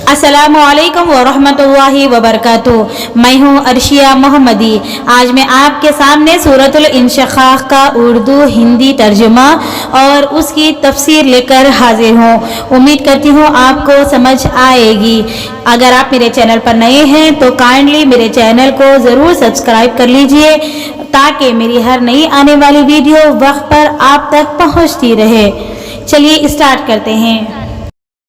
السلام علیکم ورحمۃ اللہ وبرکاتہ۔ میں ہوں عرشیہ محمدی۔ آج میں آپ کے سامنے سورۃ الانشقاق کا اردو ہندی ترجمہ اور اس کی تفسیر لے کر حاضر ہوں۔ امید کرتی ہوں آپ کو سمجھ آئے گی۔ اگر آپ میرے چینل پر نئے ہیں تو کائنڈلی میرے چینل کو ضرور سبسکرائب کر لیجئے تاکہ میری ہر نئی آنے والی ویڈیو وقت پر آپ تک پہنچتی رہے۔ چلیے اسٹارٹ کرتے ہیں۔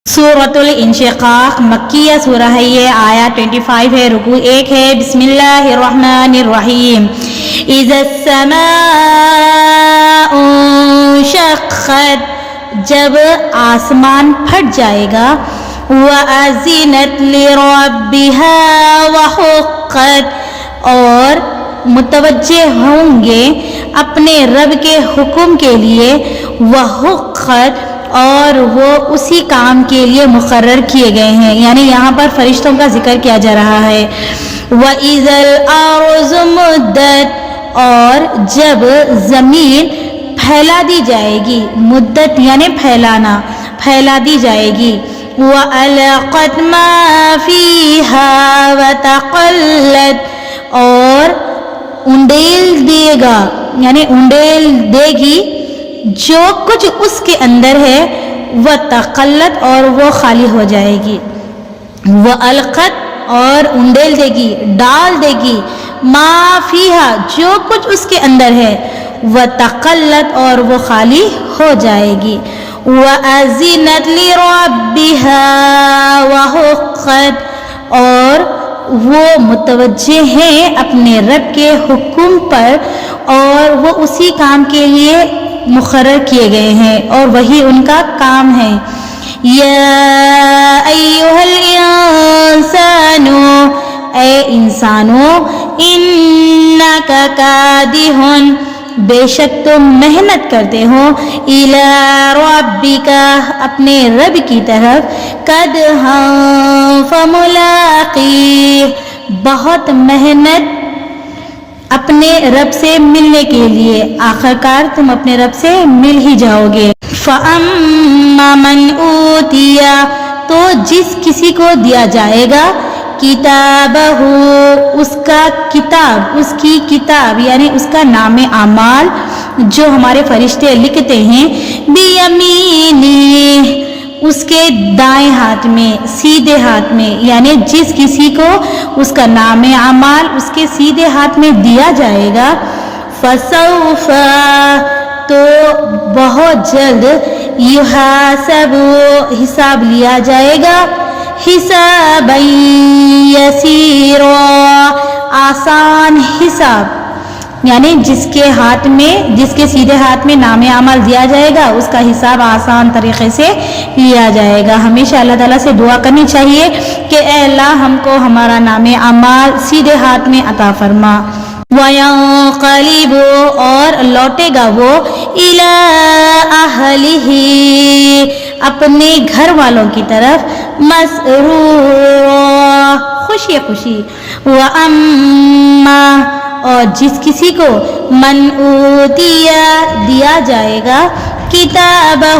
سورۃ الانشقاق مکیہ سورہ ہے، یہ آیات 25 ہے، رکوع 1 ہے۔ بسم اللہ الرحمن الرحیم۔ اذا السماء انشقت، جب آسمان پھٹ جائے گا۔ وَأَذِنَتْ لِرَبِّهَا وَحُقَّتْ، اور متوجہ ہوں گے اپنے رب کے حکم کے لیے۔ وَحُقَّتْ، اور وہ اسی کام کے لیے مقرر کیے گئے ہیں، یعنی یہاں پر فرشتوں کا ذکر کیا جا رہا ہے۔ وَإِذَا الْأَرْضُ مُدَّتْ، اور جب زمین پھیلا دی جائے گی، مدت یعنی پھیلانا، پھیلا دی جائے گی۔ وَأَلْقَتْ مَا فِيهَا وَتَخَلَّتْ، اور انڈیل دے گا یعنی انڈیل دے گی جو کچھ اس کے اندر ہے۔ وَتَخَلَّتْ، اور وہ خالی ہو جائے گی۔ وَأَلْقَتْ، اور انڈیل دے گی، ڈال دے گی۔ مَا فِيهَا، جو کچھ اس کے اندر ہے۔ وَتَخَلَّتْ، اور وہ خالی ہو جائے گی۔ وَأَذِنَتْ لِرَبِّهَا وَحُقَّتْ، اور وہ متوجہ ہیں اپنے رب کے حکم پر اور وہ اسی کام کے لیے مقرر کیے گئے ہیں اور وہی ان کا کام ہے۔ یا ایھا الانسان، اے انسانو، انک کادح، بے شک تم محنت کرتے ہو، الی ربک، اپنے رب کی طرف، کدحا فملاقیہ، بہت محنت اپنے رب سے ملنے کے لیے، آخر کار تم اپنے رب سے مل ہی جاؤ گے۔ فَأَمَّا مَنْ أُوتِیَ، تو جس کسی کو دیا جائے گا، کتابہ، اس کا کتاب، اس کی کتاب یعنی اس کا نام اعمال جو ہمارے فرشتے لکھتے ہیں، بِیَمِینِہ، اس کے دائیں ہاتھ میں، سیدھے ہاتھ میں، یعنی جس کسی کو اس کا نام اعمال اس کے سیدھے ہاتھ میں دیا جائے گا، فَسَوْفَ، تو بہت جلد، یُحَاسَبُ، حساب لیا جائے گا، حِسَابًا یَسِیرًا، آسان حساب، یعنی جس کے سیدھے ہاتھ میں نام اعمال دیا جائے گا اس کا حساب آسان طریقے سے لیا جائے گا۔ ہمیشہ اللہ تعالیٰ سے دعا کرنی چاہیے کہ اے اللہ ہم کو ہمارا نام اعمال سیدھے ہاتھ میں عطا فرما۔ وَيَنْقَلِبُ، اور لوٹے گا وہ، إِلَىٰ أَهْلِهِ، اپنے گھر والوں کی طرف، مَسْرُورًا، خوشی خوشی۔ وَأَمَّا، اور جس کسی کو، من اوتیہ، دیا جائے گا، کتابہ،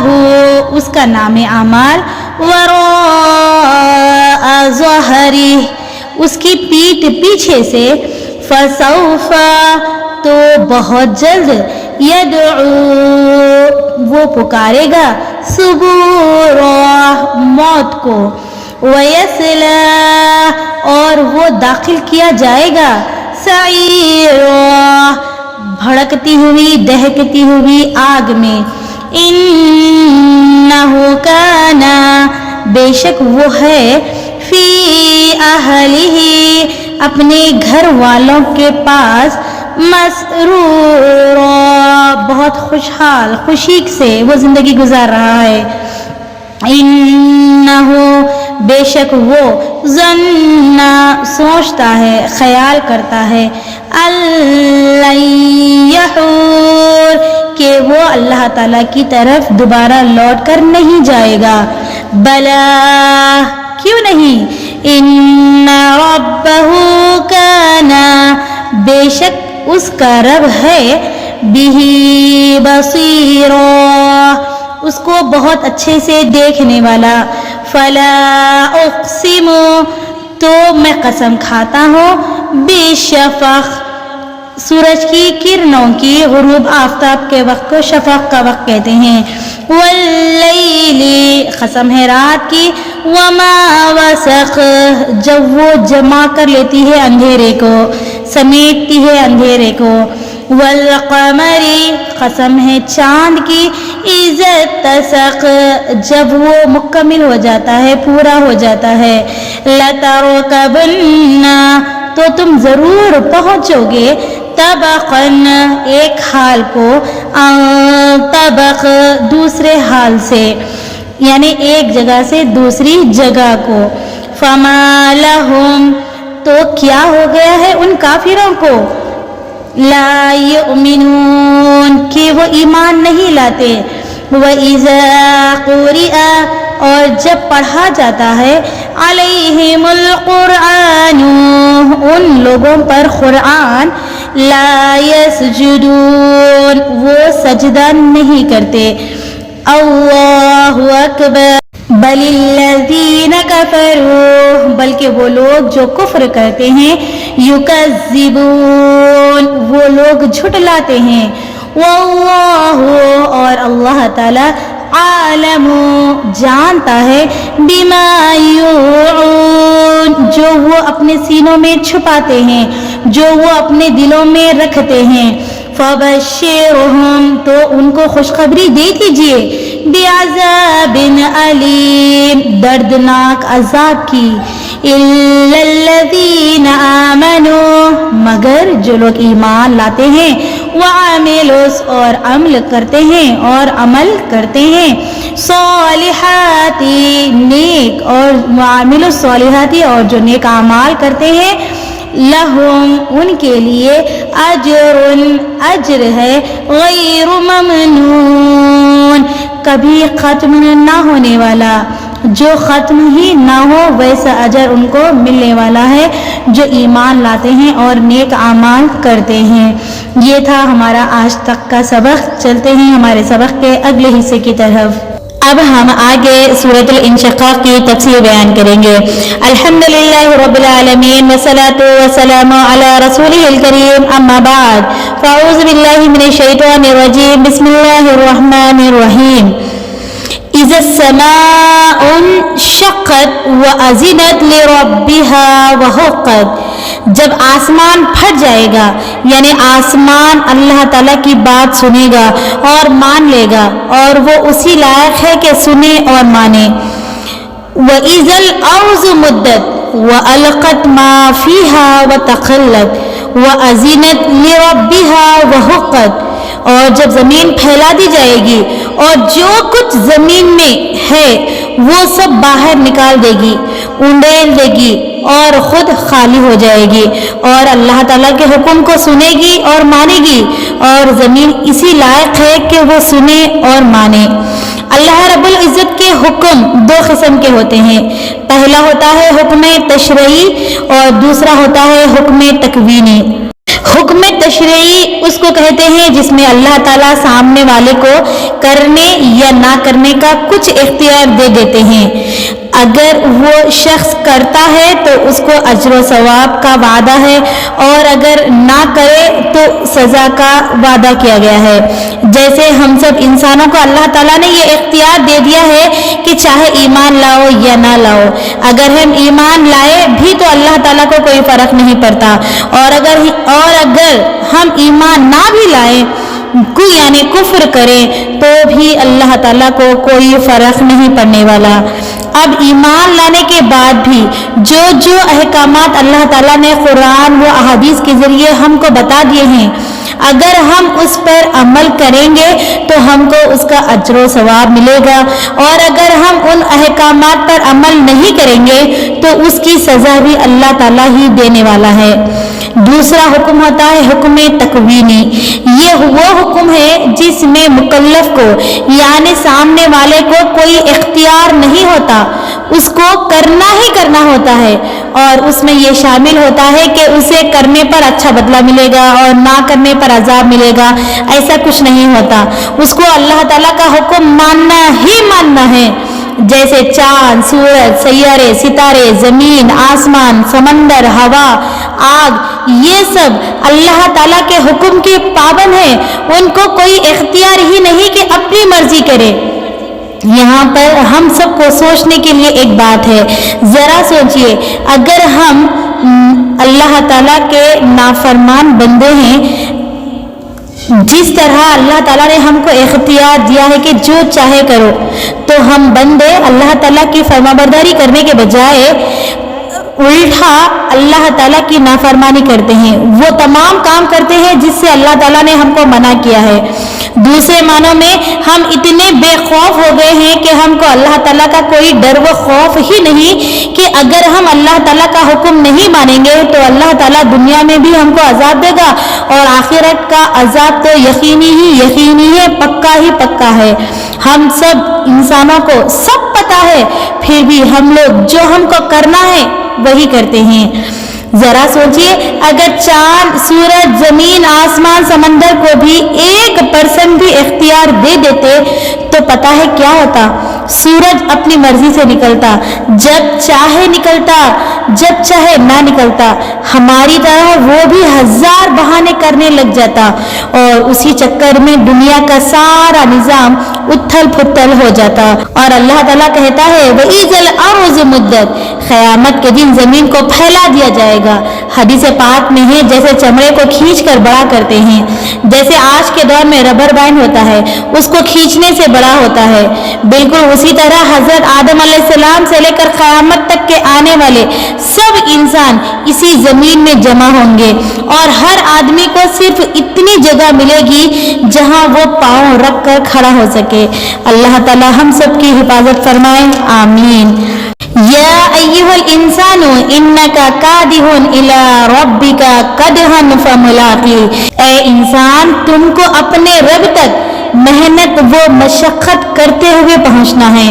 اس کا نام اعمال، وراء ظہرہ، اس کی پیٹھ پیچھے سے، فسوف، تو بہت جلد، یدعو، وہ پکارے گا، ثبورا، موت کو، ویصلی، اور وہ داخل کیا جائے گا، سعیرا، بھڑکتی ہوئی دہکتی ہوئی آگ میں، انہ کان، بے شک وہ ہے، فی اہلہ، اپنے گھر والوں کے پاس، مسرورا، بہت خوشحال خوشی سے وہ زندگی گزار رہا ہے۔ انہ، بے شک وہ، ظن، سوچتا ہے، خیال کرتا ہے، اللن یحور، کہ وہ اللہ تعالیٰ کی طرف دوبارہ لوٹ کر نہیں جائے گا۔ بلا، کیوں نہیں، ان ربہ کان، بے شک اس کا رب ہے، بہ بصیرا، اس کو بہت اچھے سے دیکھنے والا، فلا اقسم تو میں قسم کھاتا ہوں بالشفق سورج کی کرنوں کی غروب آفتاب کے وقت کو شفق کا وقت کہتے ہیں واللیل قسم ہے رات کی وما وسق جب وہ جمع کر لیتی ہے اندھیرے کو سمیٹتی ہے اندھیرے کو والقمر قسم ہے چاند کی اذا اتسق جب وہ مکمل ہو جاتا ہے پورا ہو جاتا ہے لترکبن تو تم ضرور پہنچو گے طبقاً ایک حال کو طبق دوسرے حال سے یعنی ایک جگہ سے دوسری جگہ کو فما لہم تو کیا ہو گیا ہے ان کافروں کو لا یؤمنون کہ وہ ایمان نہیں لاتے وَإِذَا قُرِئَ اور جب پڑھا جاتا ہے علیہم القرآن ان لوگوں پر قرآن لا یسجدون وہ سجدہ نہیں کرتے اللہ اکبر بل الذین کفروا بلکہ وہ لوگ جو کفر کرتے ہیں یکذبون وہ لوگ جھٹلاتے ہیں واللہ اور اللہ تعالی عالم جانتا ہے بما یوعون جو وہ اپنے سینوں میں چھپاتے ہیں جو وہ اپنے دلوں میں رکھتے ہیں فبشرہم تو ان کو خوشخبری دے دیجئے بعذاب علیم دردناک عذاب کی الا الذین آمنوا مگر جو لوگ ایمان لاتے ہیں وعملوا اور عمل کرتے ہیں اور عمل کرتے ہیں صالحات نیک اور وعملوا الصالحات اور جو نیک اعمال کرتے ہیں لہم ان کے لیے اجر ہے غیر ممنون کبھی ختم نہ ہونے والا جو ختم ہی نہ ہو ویسا اجر ان کو ملنے والا ہے جو ایمان لاتے ہیں اور نیک اعمال کرتے ہیں یہ تھا ہمارا آج تک کا سبق چلتے ہیں ہمارے سبق کے اگلے حصے کی طرف اب ہم آگے سورۃ الانشقاق کی تفسیر بیان کریں گے الحمدللہ رب العالمین والصلاة والسلام علی رسولہ الکریم اما بعد فاعوذ باللہ من الشیطان الرجیم بسم اللہ الرحمن الرحیم اذا السماء انشقت وأذنت لربها وحقت جب آسمان پھٹ جائے گا یعنی آسمان اللہ تعالیٰ کی بات سنے گا اور مان لے گا اور وہ اسی لائق ہے کہ سنے اور مانے وَإِذَا الْأَرْضُ مُدَّتْ وَأَلْقَتْ مَا فِيهَا وَتَخَلَّتْ وَأَذِنَتْ لِرَبِّهَا وَحُقَّتْ اور جب زمین پھیلا دی جائے گی اور جو کچھ زمین میں ہے وہ سب باہر نکال دے گی انڈیل دے گی اور خود خالی ہو جائے گی اور اللہ تعالیٰ کے حکم کو سنے گی اور مانے گی اور زمین اسی لائق ہے کہ وہ سنے اور مانے اللہ رب العزت کے حکم دو قسم کے ہوتے ہیں پہلا ہوتا ہے حکم تشریعی اور دوسرا ہوتا ہے حکم تکوینی حکم تشریعی اس کو کہتے ہیں جس میں اللہ تعالیٰ سامنے والے کو کرنے یا نہ کرنے کا کچھ اختیار دے دیتے ہیں اگر وہ شخص کرتا ہے تو اس کو اجر و ثواب کا وعدہ ہے اور اگر نہ کرے تو سزا کا وعدہ کیا گیا ہے جیسے ہم سب انسانوں کو اللہ تعالیٰ نے یہ اختیار دے دیا ہے کہ چاہے ایمان لاؤ یا نہ لاؤ اگر ہم ایمان لائے بھی تو اللہ تعالیٰ کو کوئی فرق نہیں پڑتا اور اگر ہم ایمان نہ بھی لائیں یعنی کفر کریں تو بھی اللہ تعالیٰ کو کوئی فرق نہیں پڑنے والا اب ایمان لانے کے بعد بھی جو احکامات اللہ تعالیٰ نے قرآن و احادیث کے ذریعے ہم کو بتا دیے ہیں اگر ہم اس پر عمل کریں گے تو ہم کو اس کا اجر و ثواب ملے گا اور اگر ہم ان احکامات پر عمل نہیں کریں گے تو اس کی سزا بھی اللہ تعالیٰ ہی دینے والا ہے دوسرا حکم ہوتا ہے حکم تکوینی یہ وہ حکم ہے جس میں مکلف کو یعنی سامنے والے کو کوئی اختیار نہیں ہوتا اس کو کرنا ہی کرنا ہوتا ہے اور اس میں یہ شامل ہوتا ہے کہ اسے کرنے پر اچھا بدلہ ملے گا اور نہ کرنے پر عذاب ملے گا ایسا کچھ نہیں ہوتا اس کو اللہ تعالیٰ کا حکم ماننا ہی ماننا ہے جیسے چاند، سورج، سیارے، ستارے، زمین، آسمان، سمندر، ہوا، آگ، یہ سب اللہ تعالیٰ کے حکم کے پابند ہیں. ان کو کوئی اختیار ہی نہیں کہ اپنی مرضی کرے. یہاں پر ہم سب کو سوچنے کے لیے ایک بات ہے. ذرا سوچئے، اگر ہم اللہ تعالیٰ کے نافرمان بندے ہیں، جس طرح اللہ تعالیٰ نے ہم کو اختیار دیا ہے کہ جو چاہے کرو، تو ہم بندے اللہ تعالیٰ کی فرمانبرداری کرنے کے بجائے الٹا اللہ تعالیٰ کی نافرمانی کرتے ہیں. وہ تمام کام کرتے ہیں جس سے اللہ تعالیٰ نے ہم کو منع کیا ہے. دوسرے معنوں میں ہم اتنے بے خوف ہو گئے ہیں کہ ہم کو اللہ تعالیٰ کا کوئی ڈر و خوف ہی نہیں کہ اگر ہم اللہ تعالیٰ کا حکم نہیں مانیں گے تو اللہ تعالیٰ دنیا میں بھی ہم کو عذاب دے گا اور آخرت کا عذاب تو یقینی ہے، پکا ہی پکا ہے. ہم سب انسانوں کو سب پتا ہے، پھر بھی ہم لوگ جو ہم کو کرنا ہے وہی کرتے ہیں. ذرا سوچئے، اگر چاند، سورج، زمین، آسمان، سمندر کو بھی 1% بھی اختیار دے دیتے تو پتہ ہے کیا ہوتا؟ سورج اپنی مرضی سے نکلتا، جب چاہے نکلتا، جب چاہے نہ نکلتا. ہماری طرح وہ بھی 1000 بہانے کرنے لگ جاتا اور اسی چکر میں دنیا کا سارا نظام اتھل پھتل ہو جاتا. اور اللہ تعالیٰ کہتا ہے وَإِذَا الْأَرْضُ مُدَّتْ، قیامت کے دن زمین کو پھیلا دیا جائے گا. حدیث پاک میں ہے جیسے چمڑے کو کھینچ کر بڑا کرتے ہیں، جیسے آج کے دور میں ربر بینڈ ہوتا ہے، اس کو کھینچنے سے بڑا ہوتا ہے، بالکل اسی طرح حضرت آدم علیہ السلام سے لے کر قیامت تک کے آنے والے سب انسان اسی زمین میں جمع ہوں گے اور ہر آدمی کو صرف اتنی جگہ ملے گی جہاں وہ پاؤں رکھ کر کھڑا ہو سکے. اللہ تعالی ہم سب کی حفاظت فرمائے، آمین. یا ایھا الانسان انک کادح الی ربک قدحا فملاقی، اے انسان تم کو اپنے رب تک محنت و مشقت کرتے ہوئے پہنچنا ہے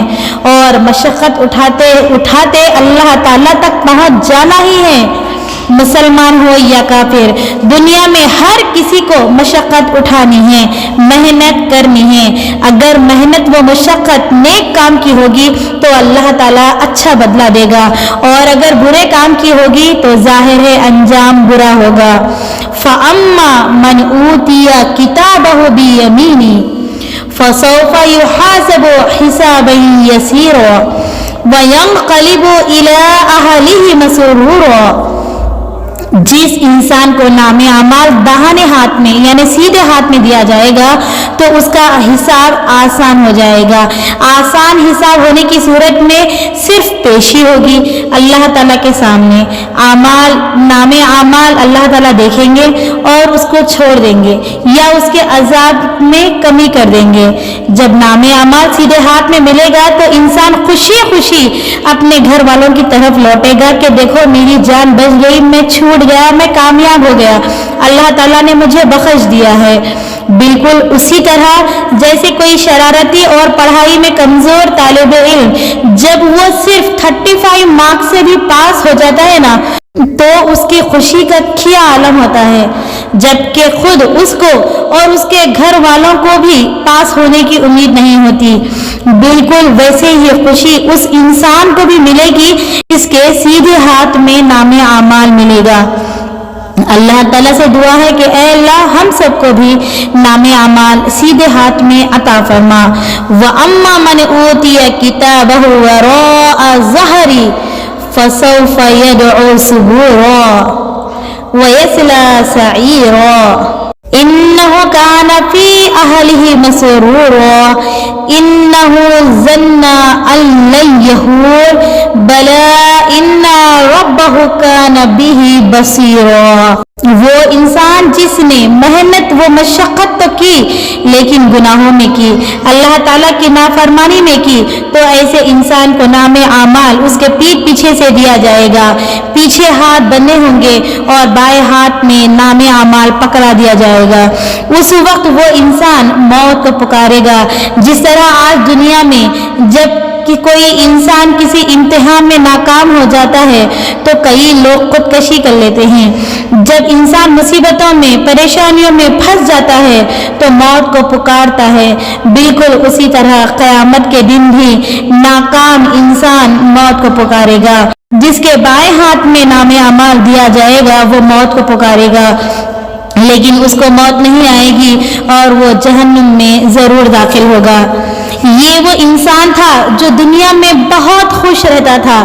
اور مشقت اٹھاتے اٹھاتے اللہ تعالیٰ تک پہنچ جانا ہی ہے. مسلمان ہو یا کافر، دنیا میں ہر کسی کو مشقت اٹھانی ہے، محنت کرنی ہے. اگر محنت و مشقت نیک کام کی ہوگی تو اللہ تعالیٰ اچھا بدلہ دے گا اور اگر برے کام کی ہوگی تو ظاہر ہے انجام برا ہوگا. فَأَمَّا مَنْ أُوتِيَ كِتَابَهُ بِيَمِينِهِ فَسَوْفَ يُحَاسَبُ حِسَابًا يَسِيرًا وَيَنْقَلِبُ إِلَىٰ أَهْلِهِ مَسْرُورًا. جس انسان کو نام اعمال داہنے ہاتھ میں یعنی سیدھے ہاتھ میں دیا جائے گا تو اس کا حساب آسان ہو جائے گا. آسان حساب ہونے کی صورت میں صرف پیشی ہوگی اللہ تعالیٰ کے سامنے. نام اعمال اللہ تعالیٰ دیکھیں گے اور اس کو چھوڑ دیں گے یا اس کے عذاب میں کمی کر دیں گے. جب نام اعمال سیدھے ہاتھ میں ملے گا تو انسان خوشی خوشی اپنے گھر والوں کی طرف لوٹے گا کہ دیکھو میری جان بچ گئی، میں چھوٹ گیا، میں کامیاب ہو گیا، اللہ تعالیٰ نے مجھے بخش دیا ہے. بالکل اسی طرح جیسے کوئی شرارتی اور پڑھائی میں کمزور طالب علم جب وہ صرف 35 مارکس سے بھی پاس ہو جاتا ہے نا تو اس کی خوشی کا کیا عالم ہوتا ہے، جبکہ خود اس کو اور اس کے گھر والوں کو بھی پاس ہونے کی امید نہیں ہوتی. بالکل ویسے ہی خوشی اس انسان کو بھی ملے گی جس کے سیدھے ہاتھ میں نام اعمال ملے گا. اللہ تعالیٰ سے دعا ہے کہ اے اللہ ہم سب کو بھی نام اعمال سیدھے ہاتھ میں عطا فرما. وَأَمَّا مَنْ أُوتِيَ كِتَابَهُ وَرَاءَ ظَهْرِهِ فَسَوْفَ يَدْعُو ثُبُورًا وَيَصْلَىٰ سَعِيرًا إِنَّهُ كَانَ فِي أَهْلِهِ مَسْرُورًا إِنَّهُ ظَنَّ أَن لَّن يَحُورَ بَلَىٰ إِنَّ رَبَّهُ كَانَ بِهِ بَصِيرًا. وہ انسان جس نے محنت و مشقت تو کی لیکن گناہوں میں کی، اللہ تعالیٰ کی نافرمانی میں کی، تو ایسے انسان کو نام اعمال اس کے پیٹھ پیچھے سے دیا جائے گا. پیچھے ہاتھ بندھے ہوں گے اور بائیں ہاتھ میں نام اعمال پکڑا دیا جائے گا. اس وقت وہ انسان موت کو پکارے گا جس طرح آج دنیا میں جب کہ کوئی انسان کسی امتحان میں ناکام ہو جاتا ہے تو کئی لوگ خودکشی کر لیتے ہیں۔ جب انسان مصیبتوں میں پریشانیوں میں پھنس جاتا ہے تو موت کو پکارتا ہے۔ بالکل اسی طرح قیامت کے دن بھی ناکام انسان موت کو پکارے گا۔ جس کے بائیں ہاتھ میں نام اعمال دیا جائے گا وہ موت کو پکارے گا، لیکن اس کو موت نہیں آئے گی اور وہ جہنم میں ضرور داخل ہوگا۔ یہ وہ انسان تھا جو دنیا میں بہت خوش رہتا تھا۔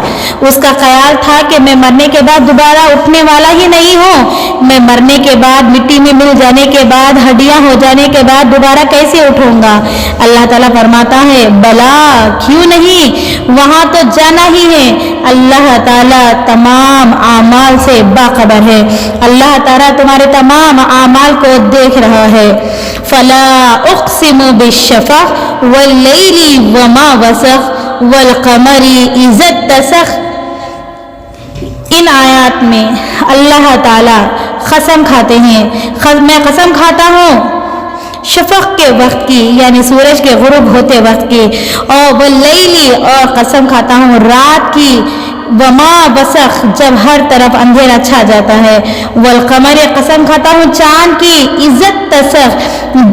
اس کا خیال تھا کہ میں مرنے کے بعد دوبارہ اٹھنے والا ہی نہیں ہوں، میں مرنے کے بعد مٹی میں مل جانے کے بعد ہڈیاں ہو جانے کے بعد دوبارہ کیسے اٹھوں گا؟ اللہ تعالیٰ فرماتا ہے بلا کیوں نہیں، وہاں تو جانا ہی ہے۔ اللہ تعالیٰ تمام اعمال سے باخبر ہے، اللہ تعالیٰ تمہارے تمام اعمال کو دیکھ رہا ہے۔ فلا اقسم بالشفق واللیل وما وسق والقمر اذا اتسق۔ ان آیات میں اللہ تعالیٰ قسم کھاتے ہیں، میں قسم کھاتا ہوں شفق کے وقت کی یعنی سورج کے غروب ہوتے وقت کی، اور واللیل اور قسم کھاتا ہوں رات کی، وما وسق جب ہر طرف اندھیرا چھا جاتا ہے، والقمر قسم کھاتا ہوں چاند کی، اذا اتسق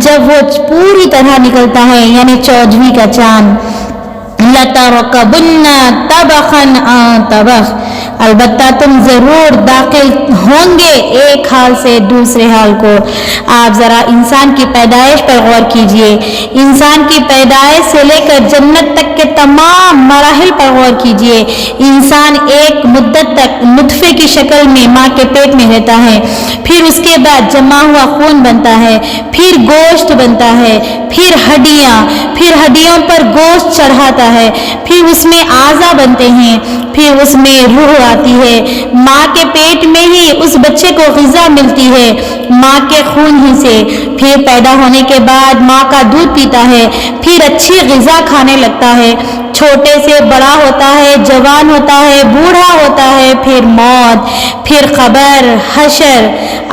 جب وہ پوری طرح نکلتا ہے یعنی 14ویں کا چاند۔ لَتَرْكَبُنَّ طَبَقًا عَن طَبَقٍ، البتہ تم ضرور داخل ہوں گے ایک حال سے دوسرے حال کو۔ آپ ذرا انسان کی پیدائش پر غور کیجئے، انسان کی پیدائش سے لے کر جنت تک کے تمام مراحل پر غور کیجئے۔ انسان ایک مدت تک نطفے کی شکل میں ماں کے پیٹ میں رہتا ہے، پھر اس کے بعد جمع ہوا خون بنتا ہے، پھر گوشت بنتا ہے، پھر ہڈیاں، پھر ہڈیوں پر گوشت چڑھاتا ہے، پھر اس میں اعضا بنتے ہیں، پھر اس میں روح آتی ہے۔ ماں کے پیٹ میں ہی اس بچے کو غذا ملتی ہے، ماں کے خون ہی سے۔ پھر پیدا ہونے کے بعد ماں کا دودھ پیتا ہے، پھر اچھی غذا کھانے لگتا ہے، چھوٹے سے بڑا ہوتا ہے، جوان ہوتا ہے، بوڑھا ہوتا ہے، پھر موت، پھر قبر، حشر،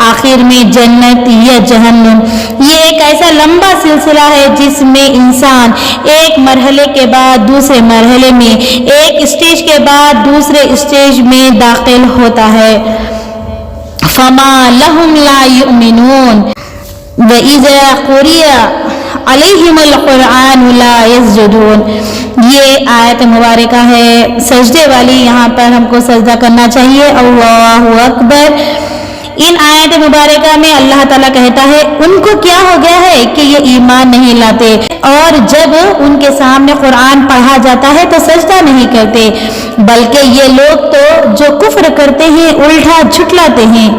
آخر میں جنت یا جہنم۔ یہ ایک ایسا لمبا سلسلہ ہے جس میں انسان ایک مرحلے کے بعد دوسرے مرحلے میں، ایک اسٹیج کے بعد دوسرے اسٹیج میں داخل ہوتا ہے۔ فما لهم لا يؤمنون وَإِذَا قُرِئَ عَلَيْهِمُ الْقُرْآنُ لَا يَسْجُدُونَ۔ یہ آیت مبارکہ ہے سجدے والی، یہاں پر ہم کو سجدہ کرنا چاہیے۔ اللہ اکبر۔ ان آیت مبارکہ میں اللہ تعالیٰ کہتا ہے ان کو کیا ہو گیا ہے کہ یہ ایمان نہیں لاتے، اور جب ان کے سامنے قرآن پڑھا جاتا ہے تو سجدہ نہیں کرتے، بلکہ یہ لوگ تو جو کفر کرتے ہیں الٹا جھٹلاتے ہیں،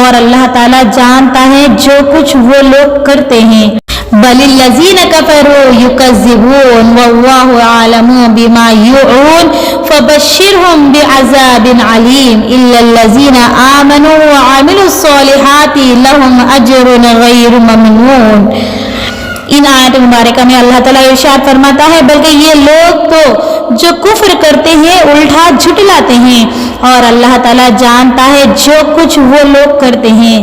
اور اللہ تعالیٰ جانتا ہے جو کچھ وہ لوگ کرتے ہیں۔ بل الذین کفروا یکذبون واللہ عالم بما یوعون فبشرهم بعذاب علیم الا الذین آمنوا وعملوا الصالحات لهم اجر غیر ممنون۔ ان آیت مبارکہ میں اللہ تعالیٰ ارشاد فرماتا ہے بلکہ یہ لوگ تو جو کفر کرتے ہیں الٹا جھٹلاتے ہیں، اور اللہ تعالیٰ جانتا ہے جو کچھ وہ لوگ کرتے ہیں۔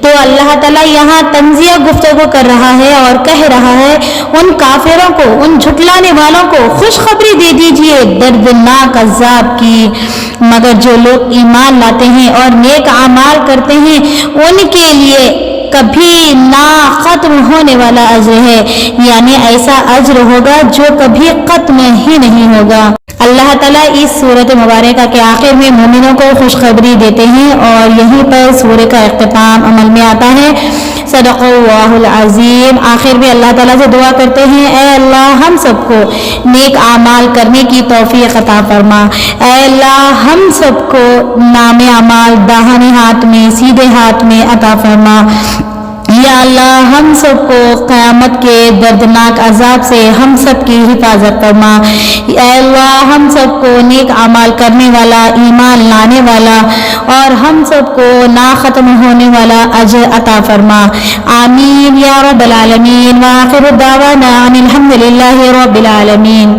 تو اللہ تعالیٰ یہاں تنزیہ گفتگو کر رہا ہے اور کہہ رہا ہے ان کافروں کو، ان جھٹلانے والوں کو خوشخبری دے دیجئے دردناک عذاب کی، مگر جو لوگ ایمان لاتے ہیں اور نیک اعمال کرتے ہیں ان کے لیے کبھی نہ ختم ہونے والا اجر ہے، یعنی ایسا اجر ہوگا جو کبھی ختم ہی نہیں ہوگا۔ اللہ تعالیٰ اس سورۃ مبارکہ کے آخر میں مومنوں کو خوشخبری دیتے ہیں، اور یہیں پر سورہ کا اختتام عمل میں آتا ہے۔ صدق اللہ العظیم۔ آخر میں اللہ تعالیٰ سے دعا کرتے ہیں اے اللہ ہم سب کو نیک اعمال کرنے کی توفیق عطا فرما، اے اللہ ہم سب کو نام اعمال داہنے ہاتھ میں سیدھے ہاتھ میں عطا فرما، یا اللہ ہم سب کو قیامت کے دردناک عذاب سے ہم سب کی حفاظت فرما، اے اللہ ہم سب کو نیک اعمال کرنے والا، ایمان لانے والا، اور ہم سب کو نہ ختم ہونے والا اجر عطا فرما، آمین یا رب العالمین۔ وآخر دعوانا ان الحمد للہ رب العالمین۔